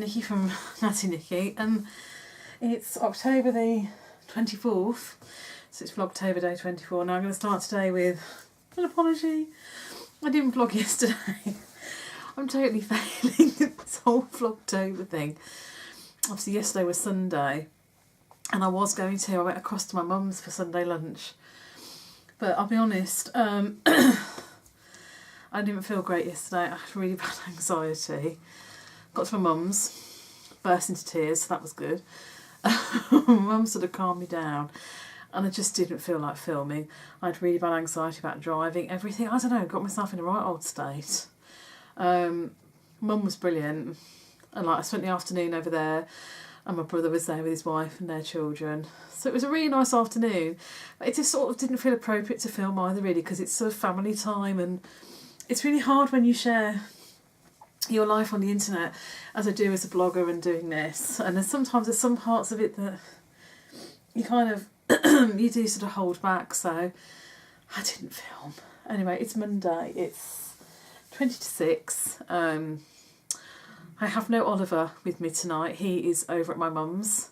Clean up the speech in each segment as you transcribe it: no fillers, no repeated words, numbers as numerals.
Nikki from Natty Nikki, and it's October the 24th, so it's Vlogtober day 24. Now I'm going to start today with an apology. I didn't vlog yesterday. I'm totally failing this whole Vlogtober thing. Obviously yesterday was Sunday, and I went across to my mum's for Sunday lunch, but I'll be honest, I didn't feel great yesterday. I had really bad anxiety. Got to my mum's, burst into tears, so that was good. Mum sort of calmed me down, and I just didn't feel like filming. I had really bad anxiety about driving, everything. I don't know, got myself in a right old state. Mum was brilliant, and I spent the afternoon over there, and my brother was there with his wife and their children. So it was a really nice afternoon. But it just sort of didn't feel appropriate to film either, really, because it's sort of family time, and it's really hard when you share your life on the internet, as I do as a blogger and doing this. And there's some parts of it that you kind of you do sort of hold back. So I didn't film. Anyway, it's Monday. It's 20 to 6. I have no Oliver with me tonight. He is over at my mum's.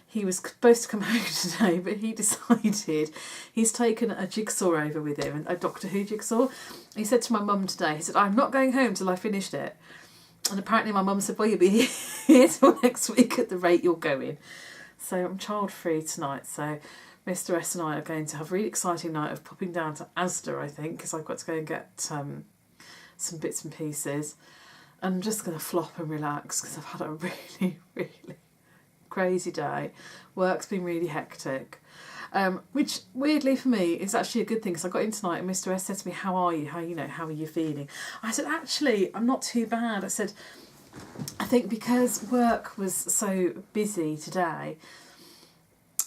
He was supposed to come home today, but he decided he's taken a jigsaw over with him, a Doctor Who jigsaw. He said to my mum today, he said, "I'm not going home till I finished it." And apparently my mum said, "Well, you'll be here till next week at the rate you're going." So I'm child-free tonight. So Mr S and I are going to have a really exciting night of popping down to Asda, I think, because I've got to go and get some bits and pieces. And I'm just going to flop and relax because I've had a really, really crazy day. Work's been really hectic, which weirdly for me is actually a good thing, because I got in tonight and Mr S said to me, "How are you? How are you feeling?" I said, "Actually, I'm not too bad." I said, "I think because work was so busy today,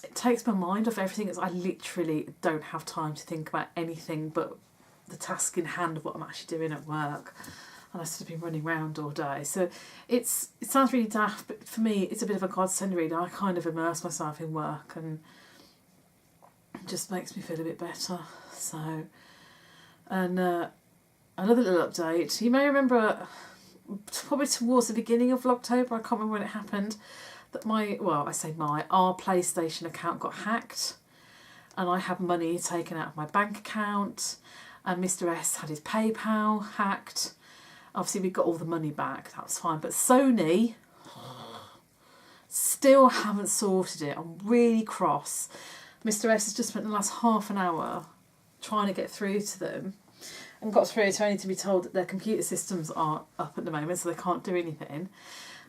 it takes my mind off everything. I literally don't have time to think about anything but the task in hand of what I'm actually doing at work." And I sort of been running around all day. So it sounds really daft, but for me it's a bit of a godsend really. I kind of immerse myself in work, and it just makes me feel a bit better. So, and another little update. You may remember, probably towards the beginning of Vlogtober, I can't remember when it happened, that our PlayStation account got hacked, and I had money taken out of my bank account, and Mr S had his PayPal hacked. Obviously we got all the money back, that was fine, but Sony still haven't sorted it. I'm really cross. Mr S has just spent the last half an hour trying to get through to them, and got through to only to be told that their computer systems aren't up at the moment, so they can't do anything.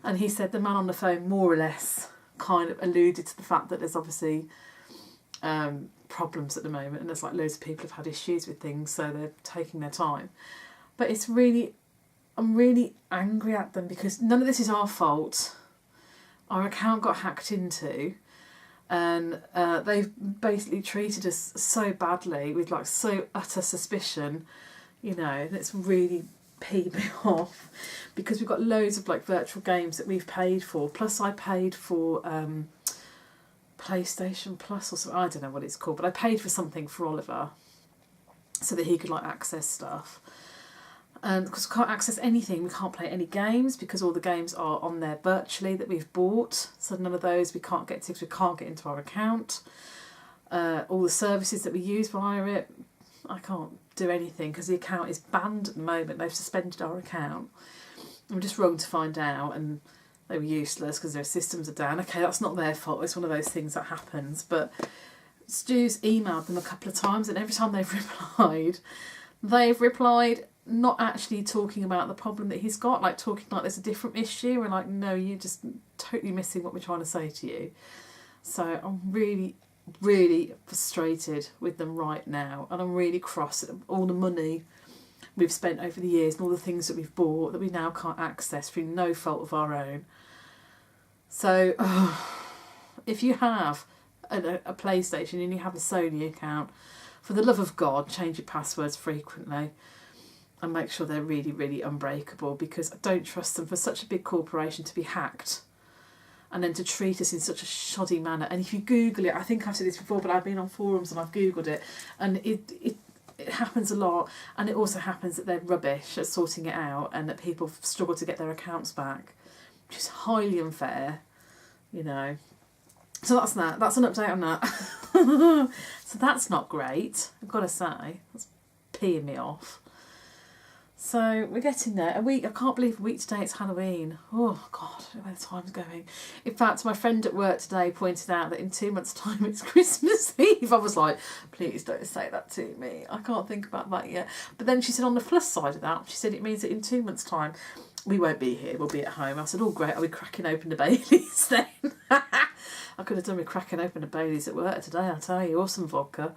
And he said the man on the phone more or less kind of alluded to the fact that there's obviously problems at the moment, and there's like loads of people have had issues with things, so they're taking their time. But I'm really angry at them, because none of this is our fault. Our account got hacked into, and they've basically treated us so badly with like so utter suspicion, and it's really peed me off, because we've got loads of like virtual games that we've paid for. Plus I paid for PlayStation Plus or something, I don't know what it's called, but I paid for something for Oliver so that he could like access stuff. Because we can't access anything, we can't play any games because all the games are on there virtually that we've bought. So none of those we can't get to because we can't get into our account. All the services that we use via it, I can't do anything because the account is banned at the moment. They've suspended our account. I'm just wrong to find out, and they were useless because their systems are down. Okay, that's not their fault. It's one of those things that happens. But Stu's emailed them a couple of times, and every time they've replied not actually talking about the problem that he's got, like talking like there's a different issue, and like, no, you're just totally missing what we're trying to say to you. So I'm really, really frustrated with them right now, and I'm really cross at all the money we've spent over the years and all the things that we've bought that we now can't access through no fault of our own. So if you have a PlayStation and you have a Sony account, for the love of God, change your passwords frequently and make sure they're really, really unbreakable, because I don't trust them, for such a big corporation to be hacked and then to treat us in such a shoddy manner. And if you Google it, I think I've said this before, but I've been on forums and I've Googled it, and it happens a lot. And it also happens that they're rubbish at sorting it out, and that people struggle to get their accounts back. which is highly unfair, you know. So that's that. That's an update on that. So that's not great, I've got to say. That's peeing me off. So we're getting there. A week, I can't believe a week today it's Halloween. Oh God, I don't know where the time's going. In fact, my friend at work today pointed out that in 2 months' time it's Christmas Eve. I was like, please don't say that to me. I can't think about that yet. But then she said on the plus side of that, she said it means that in 2 months' time we won't be here, we'll be at home. I said, oh great, I'll be cracking open the Baileys then. I could have done with cracking open the Baileys at work today, I'll tell you, or some vodka.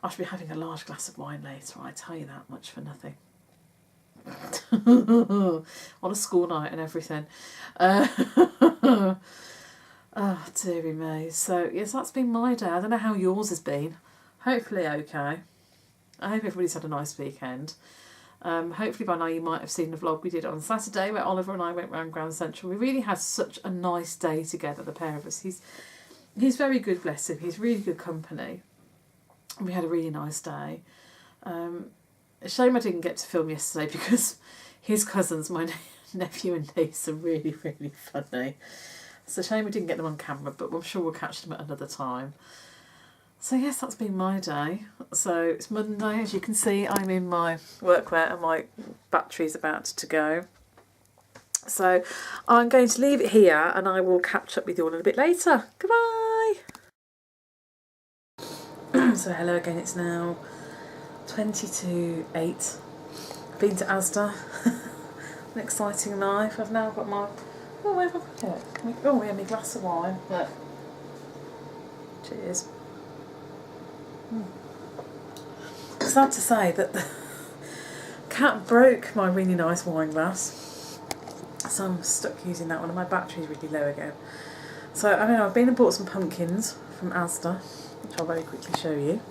I should be having a large glass of wine later, I tell you that much for nothing. On a school night and everything. Oh dearie me. So yes, that's been my day. I don't know how yours has been. Hopefully okay. I hope everybody's had a nice weekend. Hopefully by now you might have seen the vlog we did on Saturday where Oliver and I went round Grand Central. We really had such a nice day together, the pair of us. He's very good, bless him. He's really good company. And we had a really nice day. A shame I didn't get to film yesterday because his cousins, my nephew and niece, are really, really funny. It's a shame we didn't get them on camera, but I'm sure we'll catch them at another time. So yes, that's been my day. So it's Monday, as you can see, I'm in my workwear and my battery's about to go. So I'm going to leave it here and I will catch up with you all a little bit later. Goodbye! So hello again, it's now 20 to 8. I've been to Asda. An exciting life. I've now got my... Oh, where have I put it? Oh, yeah, my glass of wine. Look. Cheers. Sad to say that the cat broke my really nice wine glass. So I'm stuck using that one and my battery's really low again. So, I don't know, I've been and bought some pumpkins from Asda, which I'll very quickly show you.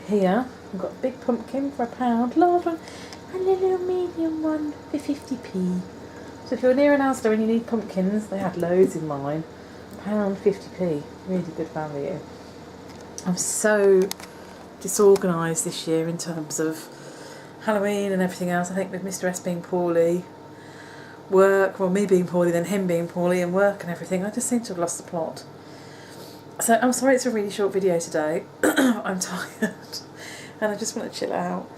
Here, I've got a big pumpkin for £1, large one, and a little medium one for 50p. So if you're near an Asda and you need pumpkins, they had loads in mine. £1, 50p, really good value. I'm so disorganised this year in terms of Halloween and everything else. I think with Mr S being poorly, work, well me being poorly, then him being poorly, and work and everything, I just seem to have lost the plot. So I'm sorry it's a really short video today. I'm tired and I just want to chill out.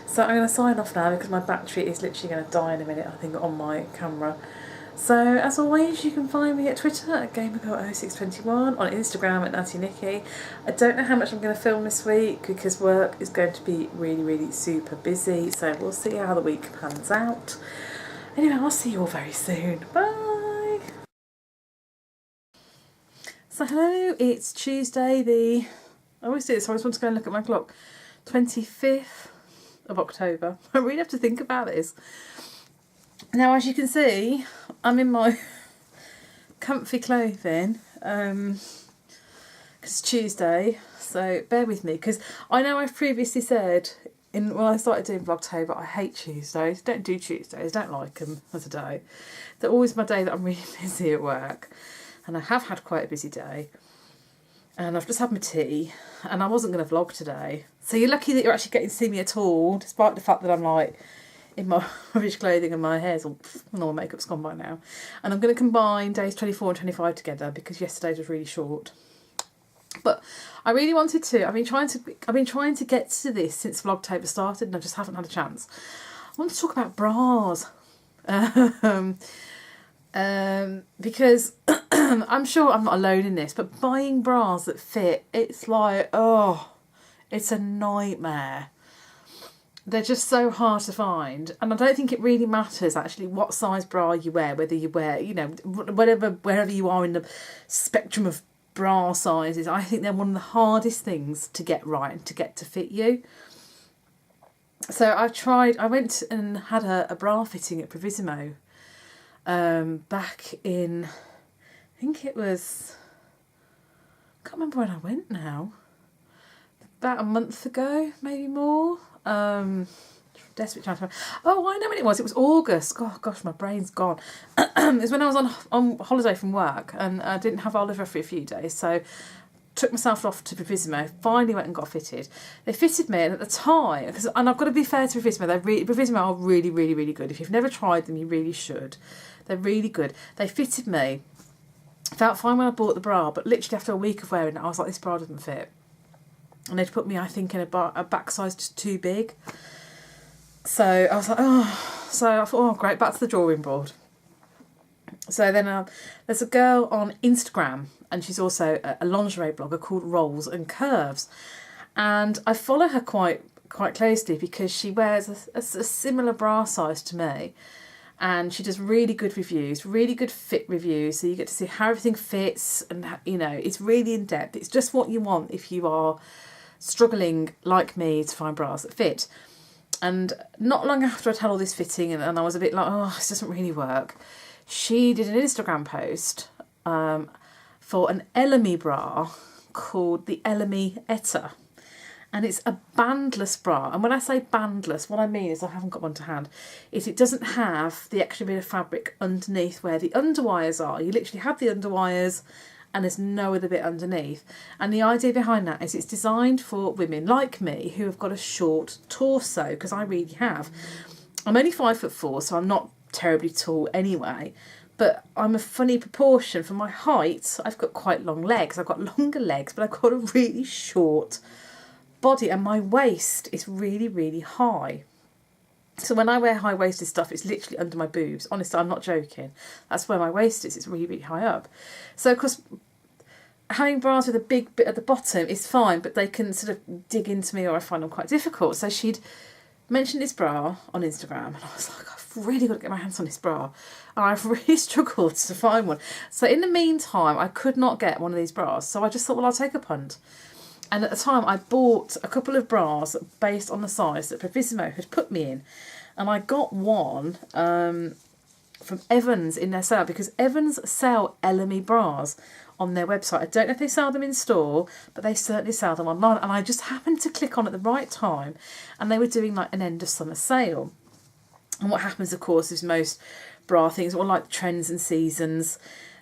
So I'm going to sign off now because my battery is literally going to die in a minute, I think, on my camera. So as always, you can find me at Twitter at GamerGirl0621, on Instagram at NattyNikki. I don't know how much I'm going to film this week because work is going to be really, really super busy. So we'll see how the week pans out. Anyway, I'll see you all very soon. Bye! So hello, it's Tuesday I always do this, so I just want to go and look at my clock. 25th of October. I really have to think about this. Now, as you can see, I'm in my comfy clothing because it's Tuesday, so bear with me, because I know I've previously said when I started doing Vlogtober, I hate Tuesdays, don't do Tuesdays, don't like them as a day. They're always my day that I'm really busy at work, and I have had quite a busy day, and I've just had my tea, and I wasn't going to vlog today. So you're lucky that you're actually getting to see me at all, despite the fact that I'm like in my rubbish clothing and my hair's all, and all my makeup's gone by now. And I'm going to combine days 24 and 25 together because yesterday's was really short. But I really wanted to. I've been trying to get to this since Vlogtober started, and I just haven't had a chance. I want to talk about bras, because I'm sure I'm not alone in this. But buying bras that fit, it's like, oh, it's a nightmare. They're just so hard to find, and I don't think it really matters actually what size bra you wear, whether you wear, you know, wherever you are in the spectrum of bra sizes. I think they're one of the hardest things to get right and to get to fit you. So I went and had a bra fitting at Provisimo back in, I think it was, I can't remember when I went now, about a month ago, maybe more. Desperate trying to. Oh, I know when it was. It was August. Oh gosh, my brain's gone. It was when I was on holiday from work, and I didn't have Oliver for a few days, so took myself off to Bravissimo, finally went and got fitted. They fitted me, and at the time, and I've got to be fair to Bravissimo, Bravissimo are really, really, really good. If you've never tried them, you really should. They're really good. They fitted me. Felt fine when I bought the bra, but literally after a week of wearing it, I was like, this bra doesn't fit. And they'd put me, I think, in a back size just too big. So I was like, oh. So I thought, oh, great, back to the drawing board. So then there's a girl on Instagram, and she's also a lingerie blogger called Rolls and Curves. And I follow her quite closely because she wears a similar bra size to me. And she does really good reviews, really good fit reviews. So you get to see how everything fits, and, you know, it's really in depth. It's just what you want if you are struggling like me to find bras that fit. And not long after I'd had all this fitting, and I was a bit like, oh, this doesn't really work, she did an Instagram post for an Elemi bra called the Elemi Etta. And it's a bandless bra. And when I say bandless, what I mean is, I haven't got one to hand, is it doesn't have the extra bit of fabric underneath where the underwires are. You literally have the underwires and there's no other bit underneath. And the idea behind that is it's designed for women like me who have got a short torso, because I really have. I'm only 5'4", so I'm not terribly tall anyway, but I'm a funny proportion for my height. I've got quite long legs. I've got longer legs, but I've got a really short body, and my waist is really, really high. So when I wear high-waisted stuff, it's literally under my boobs. Honestly, I'm not joking. That's where my waist is. It's really, really high up. So, of course, having bras with a big bit at the bottom is fine, but they can sort of dig into me, or I find them quite difficult. So she'd mentioned this bra on Instagram, and I was like, I've really got to get my hands on this bra. And I've really struggled to find one. So in the meantime, I could not get one of these bras. So I just thought, well, I'll take a punt. And at the time, I bought a couple of bras based on the size that Bravissimo had put me in. And I got one from Evans in their sale, because Evans sell Elemi bras on their website. I don't know if they sell them in store, but they certainly sell them online. And I just happened to click on at the right time, and they were doing like an end of summer sale. And what happens, of course, is most bra things, or like trends and seasons,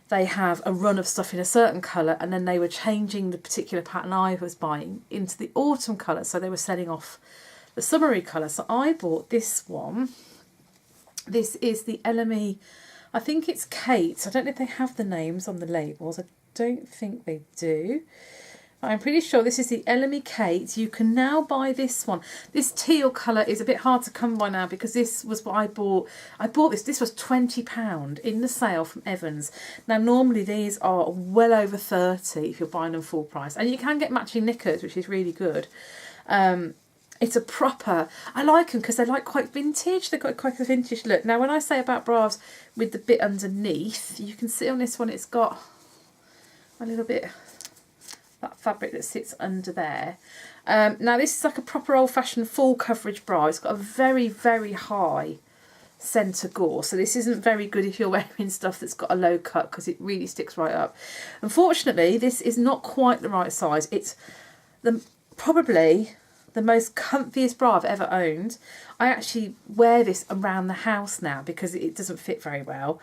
they have a run of stuff in a certain colour, and then they were changing the particular pattern I was buying into the autumn colour, so they were selling off the summery colour. So I bought this one. This is the Elemi, I think it's Kate. I don't know if they have the names on the labels. I don't think they do. I'm pretty sure this is the Elemi Kate. You can now buy this one. This teal colour is a bit hard to come by now, because this was what I bought. I bought this. This was £20 in the sale from Evans. Now, normally these are well over 30 if you're buying them full price. And you can get matching knickers, which is really good. It's a proper, I like them because they're like quite vintage. They've got quite a vintage look. Now, when I say about bras with the bit underneath, you can see on this one it's got a little bit, that fabric that sits under there. Now, this is like a proper old-fashioned full coverage bra. It's got a very, very high centre gore. So this isn't very good if you're wearing stuff that's got a low cut, because it really sticks right up. Unfortunately, this is not quite the right size. It's probably the most comfiest bra I've ever owned. I actually wear this around the house now because it doesn't fit very well.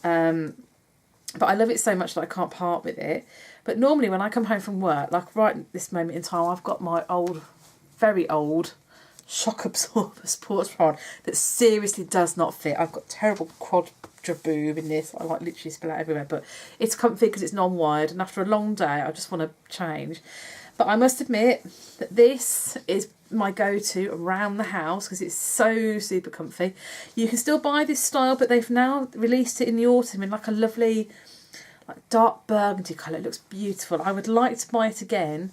But I love it so much that I can't part with it. But normally when I come home from work, like right at this moment in time, I've got my old, very old shock absorber sports bra on that seriously does not fit. I've got terrible quadra boob in this. I like literally spill out everywhere. But it's comfy because it's non-wired, and after a long day I just want to change. But I must admit that this is my go-to around the house because it's so super comfy. You can still buy this style, but they've now released it in the autumn in like a lovely, like dark burgundy colour. It looks beautiful. I would like to buy it again,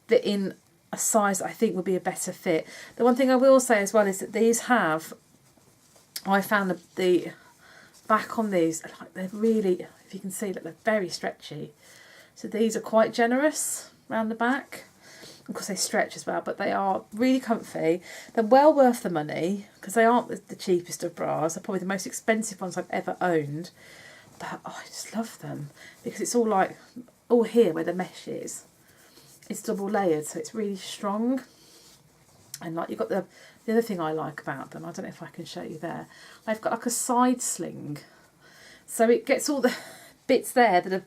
but in a size that I think would be a better fit. The one thing I will say as well is that these have, I found the back on these, like they're really, if you can see, that they're very stretchy. So these are quite generous around the back. Of course they stretch as well, but they are really comfy. They're well worth the money because they aren't the cheapest of bras. They're probably the most expensive ones I've ever owned. But oh, I just love them because it's all like, all here where the mesh is, it's double layered, so it's really strong. And like you've got the other thing I like about them, I don't know if I can show you there, I've got like a side sling. So it gets all the bits there that are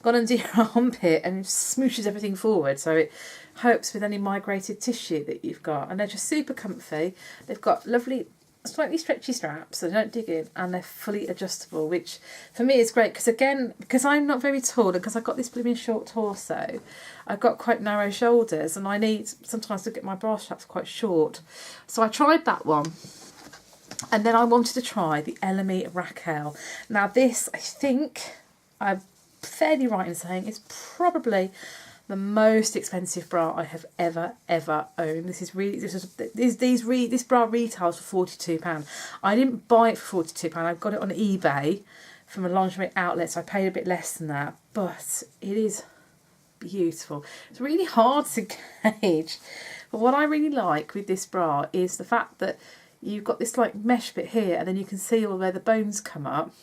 gone under your armpit and smooshes everything forward, so it helps with any migrated tissue that you've got. And they're just super comfy. They've got lovely, slightly stretchy straps, so they don't dig in, and they're fully adjustable, which for me is great because, again, because I'm not very tall and because I've got this blooming short torso, I've got quite narrow shoulders, and I need sometimes to get my bra straps quite short. So I tried that one. And then I wanted to try the Elemi Raquel. Now this, I think, I'm fairly right in saying, is probably the most expensive bra I have ever owned. This bra retails for £42. I didn't buy it for £42. I got it on eBay from a lingerie outlet, so I paid a bit less than that. But it is beautiful. It's really hard to gauge. But what I really like with this bra is the fact that you've got this like mesh bit here, and then you can see all where the bones come up.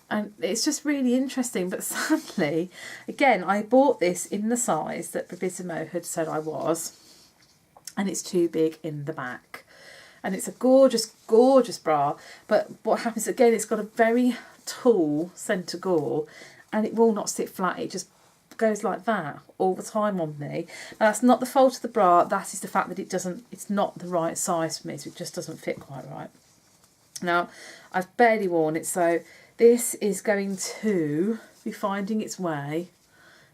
And it's just really interesting. But sadly, again, I bought this in the size that Babissimo had said I was, and it's too big in the back. And it's a gorgeous, gorgeous bra. But what happens, again, it's got a very tall centre gore, and it will not sit flat. It just goes like that all the time on me. And that's not the fault of the bra, that is the fact that it's not the right size for me, so it just doesn't fit quite right. Now, I've barely worn it, so this is going to be finding its way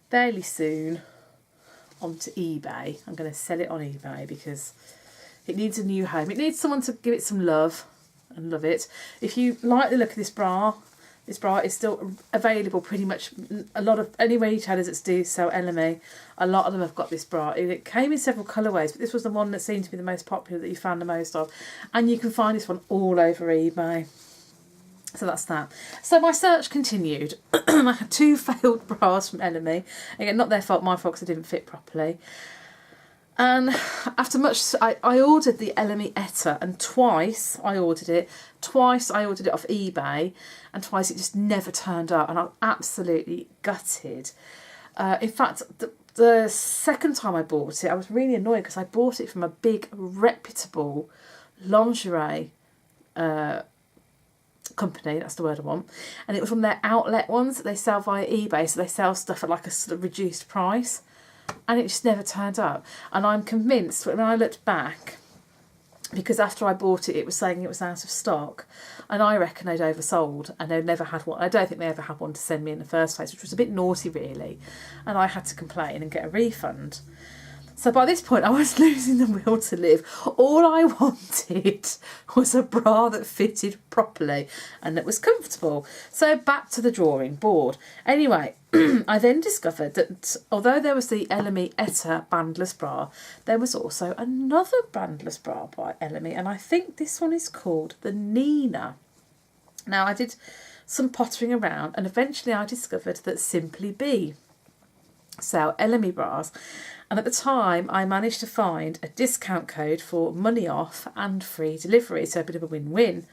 fairly soon onto eBay. I'm going to sell it on eBay because it needs a new home. It needs someone to give it some love and love it. If you like the look of this bra is still available pretty much. A lot of any retailers that do sell Elemi, a lot of them have got this bra. It came in several colourways, but this was the one that seemed to be the most popular, that you found the most of. And you can find this one all over eBay. So that's that. So my search continued. I had 2 failed bras from Elemi. Again, not their fault, my fault, because they didn't fit properly. And after much, I ordered the Elemi Etta, and twice I ordered it. Twice I ordered it off eBay, and twice it just never turned up, and I'm absolutely gutted. In fact, the second time I bought it, I was really annoyed because I bought it from a big, reputable lingerie company, that's the word I want, and it was from their outlet ones that they sell via eBay, so they sell stuff at like a sort of reduced price. And it just never turned up. And I'm convinced when I looked back, because after I bought it, it was saying it was out of stock. And I reckon they'd oversold, and they'd never had one. I don't think they ever had one to send me in the first place, which was a bit naughty, really. And I had to complain and get a refund. So by this point, I was losing the will to live. All I wanted was a bra that fitted properly and that was comfortable. So back to the drawing board. Anyway, I then discovered that although there was the Elemi Etta bandless bra, there was also another bandless bra by Elemi, and I think this one is called the Nina. Now, I did some pottering around, and eventually I discovered that Simply Be sell Elemi bras, and at the time I managed to find a discount code for money off and free delivery, so a bit of a win-win.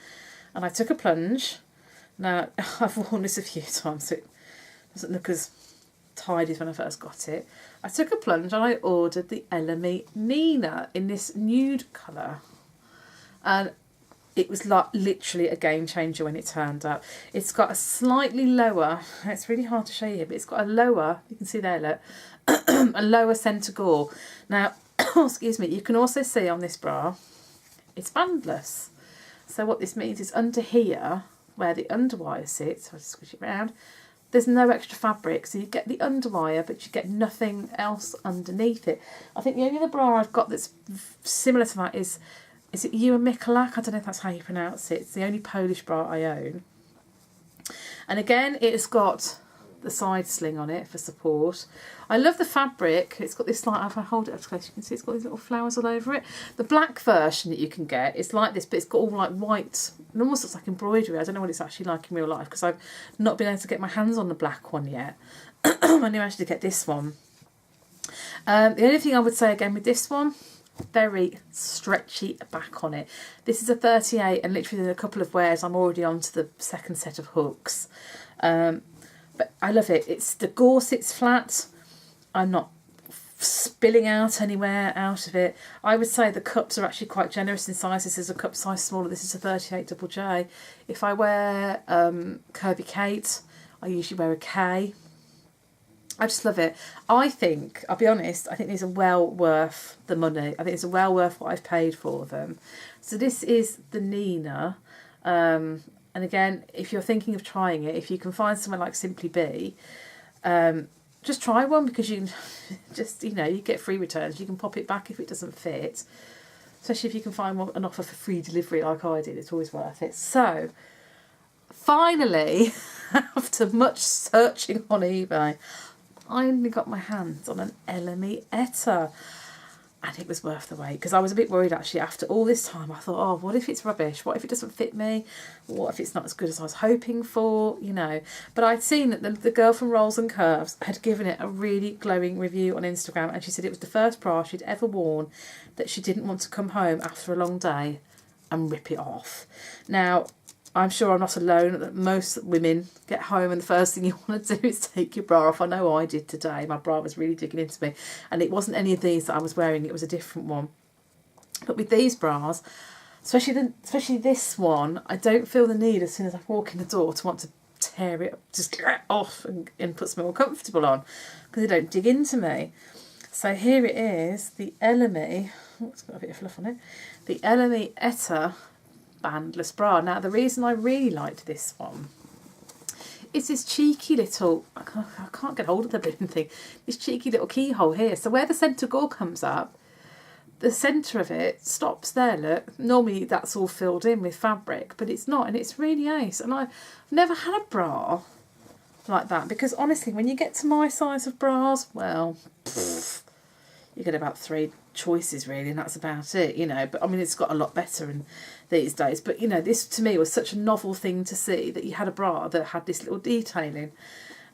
And I took a plunge. Now, I've worn this a few times, so it doesn't look as tidy as when I first got it. I took a plunge and I ordered the Elemi Nina in this nude colour, and it was like literally a game changer when it turned up. It's got a slightly lower, it's really hard to show you, but it's got a lower, you can see there, look, a lower centre gore. Now, excuse me, you can also see on this bra, it's bandless. So what this means is under here, where the underwire sits, I'll just squish it round, there's no extra fabric, so you get the underwire, but you get nothing else underneath it. I think the only other bra I've got that's similar to that is it Ewa Mikulak? I don't know if that's how you pronounce it. It's the only Polish bra I own. And again, it's got the side sling on it for support. I love the fabric. It's got this, like, if I hold it up close, you can see it's got these little flowers all over it. The black version that you can get is like this, but it's got all like white, it almost looks like embroidery. I don't know what it's actually like in real life because I've not been able to get my hands on the black one yet. I only managed to get this one. The only thing I would say again with this one, very stretchy back on it. This is a 38, and literally in a couple of wears I'm already on to the second set of hooks. But I love it. It's the gore sits flat. I'm not spilling out anywhere out of it. I would say the cups are actually quite generous in size. This is a cup size smaller. This is a 38 double J. If I wear Kirby Kate, I usually wear a K. I just love it. I think, I'll be honest, I think these are well worth the money. I think it's well worth what I've paid for them. So this is the Nina. And again, if you're thinking of trying it, if you can find somewhere like Simply Be, just try one, because you can just, you get free returns. You can pop it back if it doesn't fit. Especially if you can find an offer for free delivery like I did. It's always worth it. So, finally, after much searching on eBay, I only got my hands on an LME Etta, and it was worth the wait, because I was a bit worried actually after all this time. I thought, oh, what if it's rubbish? What if it doesn't fit me? What if it's not as good as I was hoping for? But I'd seen that the girl from Rolls and Curves had given it a really glowing review on Instagram, and she said it was the first bra she'd ever worn that she didn't want to come home after a long day and rip it off. Now, I'm sure I'm not alone, that most women get home and the first thing you want to do is take your bra off. I know I did today. My bra was really digging into me. And it wasn't any of these that I was wearing. It was a different one. But with these bras, especially this one, I don't feel the need as soon as I walk in the door to want to tear it just off and put something more comfortable on, because they don't dig into me. So here it is, the LME. Oh, it's got a bit of fluff on it. The LME Etta bandless bra. Now, the reason I really liked this one is this cheeky little, I can't get hold of the blooming thing, this cheeky little keyhole here. So where the centre gore comes up, the centre of it stops there, look. Normally that's all filled in with fabric, but it's not, and it's really ace. And I've never had a bra like that, because honestly, when you get to my size of bras, well, you get about 3 choices really, and that's about it, but I mean, it's got a lot better in these days. But this to me was such a novel thing to see, that you had a bra that had this little detailing,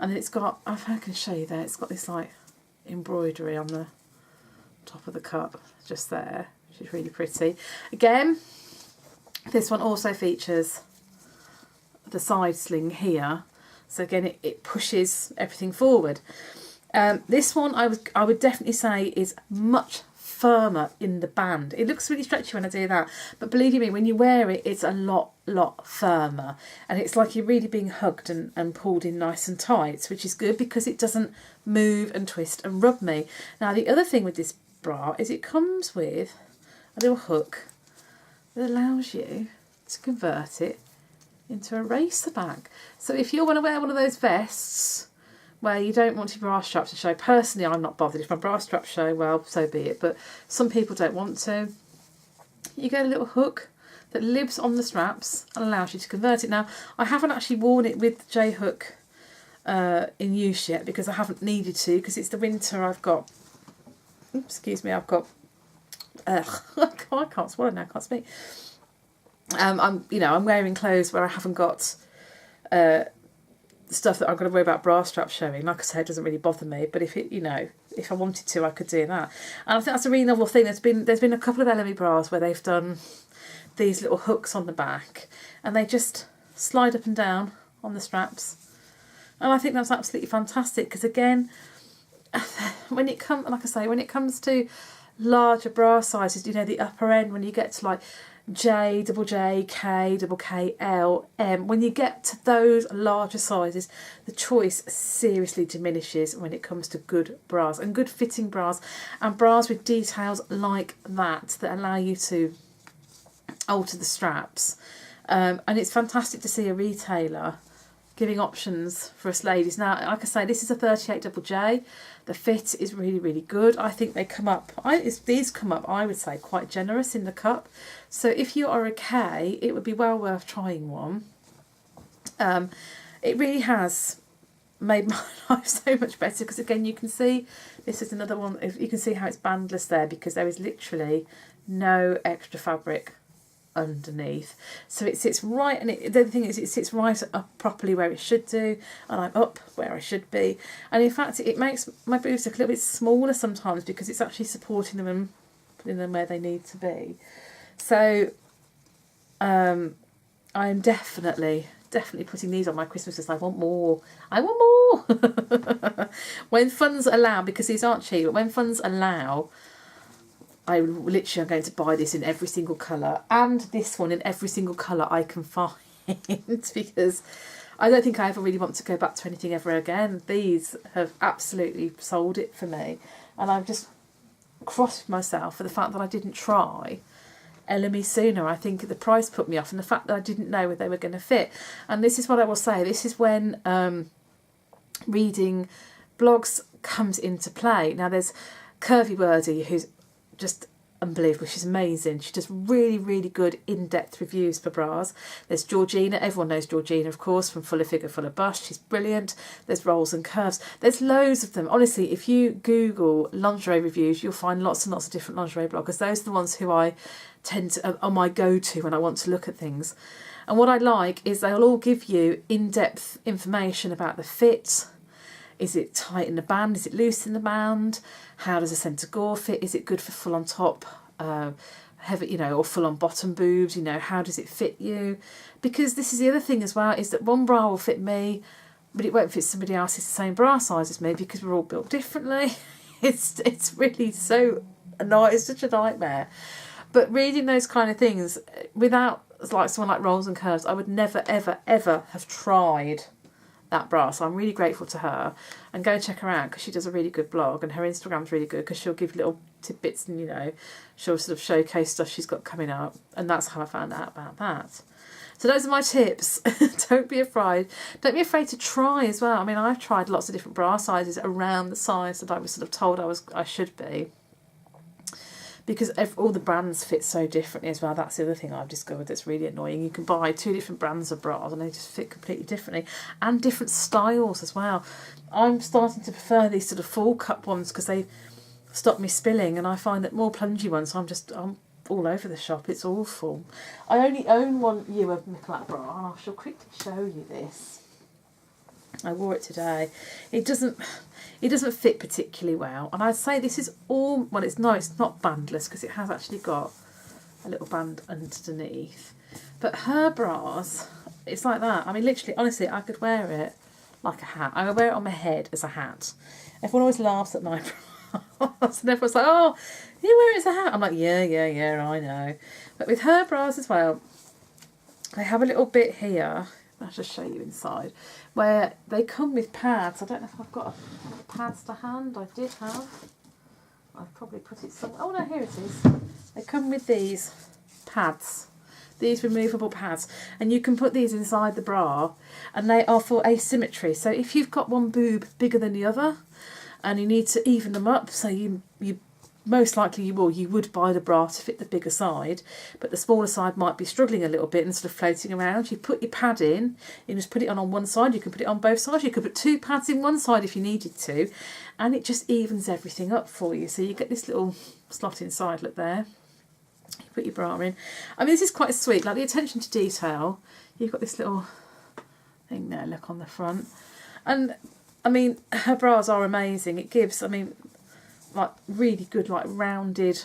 and then it's got, I can show you there, it's got this like embroidery on the top of the cup just there, which is really pretty. Again, this one also features the side sling here, so again it pushes everything forward. This one I would definitely say is much firmer in the band. It looks really stretchy when I do that, but believe you me, when you wear it, it's a lot firmer, and it's like you're really being hugged and pulled in nice and tight, which is good because it doesn't move and twist and rub me. Now, the other thing with this bra is it comes with a little hook that allows you to convert it into a racer bag. So if you want to wear one of those vests where you don't want your bra strap to show, personally I'm not bothered. If my bra straps show, well, so be it, but some people don't want to. You get a little hook that lives on the straps and allows you to convert it. Now, I haven't actually worn it with J-hook in use yet, because I haven't needed to, because it's the winter. I've got, excuse me, I've got, I can't swallow now, I can't speak. I'm wearing clothes where I haven't got stuff that I'm going to worry about bra straps showing. Like I said, it doesn't really bother me, but if if I wanted to, I could do that. And I think that's a really novel thing. There's been a couple of LME bras where they've done these little hooks on the back, and they just slide up and down on the straps, and I think that's absolutely fantastic, because again, when it comes to larger bra sizes, the upper end, when you get to like J, double J, K, double K, L, M, when you get to those larger sizes, the choice seriously diminishes when it comes to good bras and good fitting bras, and bras with details like that allow you to alter the straps. And it's fantastic to see a retailer giving options for us ladies. Now, like I say, this is a 38 double J. The fit is really, really good. I think they come up, these come up, I would say, quite generous in the cup. So if you are a K, it would be well worth trying one. It really has made my life so much better, because again, you can see, this is another one, you can see how it's bandless there, because there is literally no extra fabric underneath, so it sits right, and the other thing is it sits right up properly where it should do, and I'm up where I should be, and in fact it makes my boobs look a little bit smaller sometimes, because it's actually supporting them and putting them where they need to be. So I am definitely putting these on my Christmas list. I want more. When funds allow, because these aren't cheap, but when funds allow, I literally am going to buy this in every single colour, and this one in every single colour I can find, because I don't think I ever really want to go back to anything ever again. These have absolutely sold it for me. And I'm just cross with myself for the fact that I didn't try LME sooner. I think the price put me off, and the fact that I didn't know whether they were going to fit. And this is what I will say, this is when reading blogs comes into play. Now there's Curvy Birdie, who's just unbelievable. She's amazing. She does really, really good in-depth reviews for bras. There's Georgina. Everyone knows Georgina, of course, from Fuller Figure, Fuller Bust. She's brilliant. There's Rolls and Curves. There's loads of them. Honestly, if you Google lingerie reviews, you'll find lots and lots of different lingerie bloggers. Those are the ones who I tend to are my go-to when I want to look at things. And what I like is they'll all give you in-depth information about the fit. Is it tight in the band? Is it loose in the band? How does a centre gore fit? Is it good for full on top, heavy, you know, or full on bottom boobs? You know, how does it fit you? Because this is the other thing as well, is that one bra will fit me, but it won't fit somebody else who's the same bra size as me, because we're all built differently. It's really so annoying. It's such a nightmare. But reading those kind of things without like someone like Rolls and Curves, I would never, ever, ever have tried that bra. So I'm really grateful to her, and go and check her out because she does a really good blog, and her Instagram's really good because she'll give little tidbits, and you know, she'll sort of showcase stuff she's got coming up, and that's how I found out about that. So those are my tips. Don't be afraid. Don't be afraid to try as well. I mean, I've tried lots of different bra sizes around the size that I was sort of told I should be, because all the brands fit so differently as well. That's the other thing I've discovered that's really annoying. You can buy 2 different brands of bras and they just fit completely differently, and different styles as well. I'm starting to prefer these sort of full cup ones because they stop me spilling, and I find that more plungy ones, I'm all over the shop. It's awful. I only own one Ewa Michelak bra, and I shall quickly show you this. I wore it today. It doesn't fit particularly well, and I'd say this is all, well, it's not bandless because it has actually got a little band underneath, but her bras, it's like that. I mean, literally, honestly, I could wear it like a hat. I would wear it on my head as a hat. Everyone always laughs at my bras, and everyone's like, oh, you wear it as a hat? I'm like, yeah, I know. But with her bras as well, they have a little bit here, I'll just show you inside, where they come with pads. I don't know if I've got pads to hand. I did have. I've probably put it somewhere. Oh no, here it is. They come with these pads, these removable pads, and you can put these inside the bra, and they are for asymmetry. So if you've got one boob bigger than the other, and you need to even them up, so you most likely you would buy the bra to fit the bigger side, but the smaller side might be struggling a little bit and sort of floating around. You put your pad in, you just put it on one side, you can put it on both sides, you could put 2 pads in one side if you needed to, and it just evens everything up for you. So you get this little slot inside, look there, you put your bra in. I mean, this is quite sweet, like the attention to detail. You've got this little thing there, look, on the front, and I mean, her bras are amazing. It gives, I mean, like really good, like rounded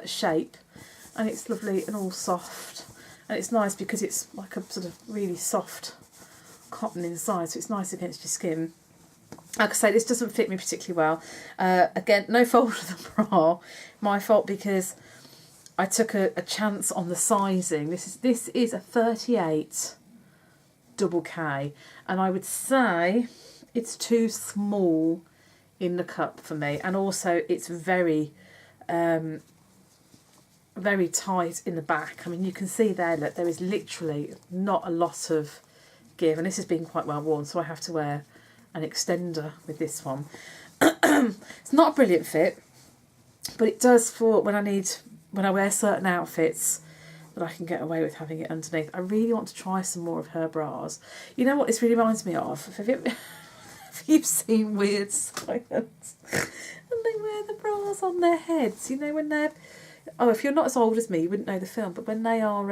shape, and it's lovely and all soft, and it's nice because it's like a sort of really soft cotton inside, so it's nice against your skin. Like I say, this doesn't fit me particularly well. Again, no fault of the bra, my fault, because I took a chance on the sizing. This is a 38 double K, and I would say it's too small in the cup for me, and also it's very very tight in the back. I mean, you can see there that there is literally not a lot of give, and this has been quite well worn, so I have to wear an extender with this one. It's not a brilliant fit, but it does for when I wear certain outfits that I can get away with having it underneath. I really want to try some more of her bras. You know what this really reminds me of? Have you seen Weird Science? And they wear the bras on their heads, you know, when they're... Oh, if you're not as old as me, you wouldn't know the film, but when they are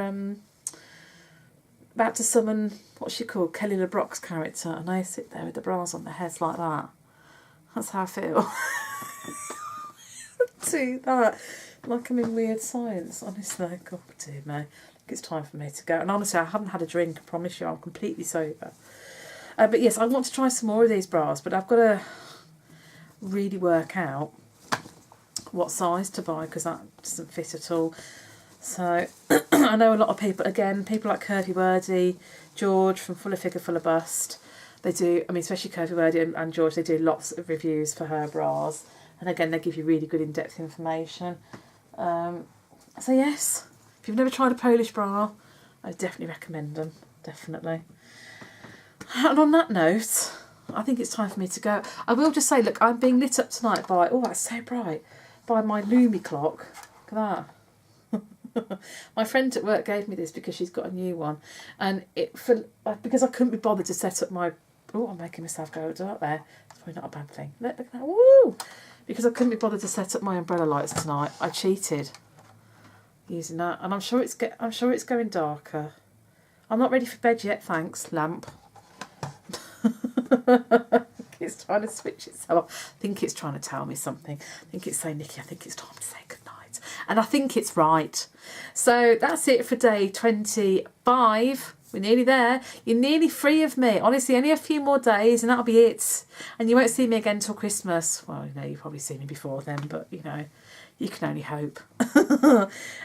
about to summon, what's she called, Kelly LeBrock's character, and they sit there with the bras on their heads like that. That's how I feel. Do that. Like I'm in Weird Science, honestly. God, dear me. I think it's time for me to go. And honestly, I haven't had a drink, I promise you, I'm completely sober. But yes, I want to try some more of these bras, but I've got to really work out what size to buy, because that doesn't fit at all. So I know a lot of people, again, people like Curvy Wordy, George from Fuller Figure, Fuller Bust. They do, I mean, especially Curvy Wordy and George, they do lots of reviews for her bras. And again, they give you really good in-depth information. So yes, if you've never tried a Polish bra, I definitely recommend them, definitely. And on that note, I think it's time for me to go. I will just say, look, I'm being lit up tonight by, oh, that's so bright, by my Lumi clock. Look at that. My friend at work gave me this because she's got a new one. And because I couldn't be bothered to set up my... Oh, I'm making myself go dark there. It's probably not a bad thing. Look at that. Woo! Because I couldn't be bothered to set up my umbrella lights tonight. I cheated using that. And I'm sure it's going darker. I'm not ready for bed yet, thanks, lamp. It's trying to switch itself off. I think it's trying to tell me something. I think it's saying, Nikki, I think it's time to say goodnight. And I think it's right. So that's it for day 25. We're nearly there. You're nearly free of me. Honestly, only a few more days and that'll be it. And you won't see me again till Christmas. Well, you know, you'll probably see me before then, but, you know, you can only hope.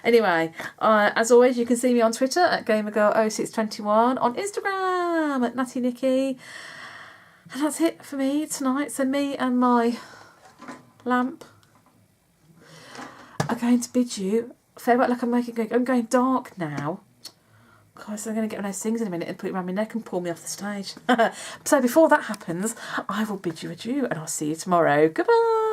Anyway, as always, you can see me on Twitter at GamerGirl0621, on Instagram at Natty Nikki. And that's it for me tonight. So me and my lamp are going to bid you farewell. Like I'm going dark now. Guys, I'm going to get one of those things in a minute and put it around my neck and pull me off the stage. So before that happens, I will bid you adieu and I'll see you tomorrow. Goodbye.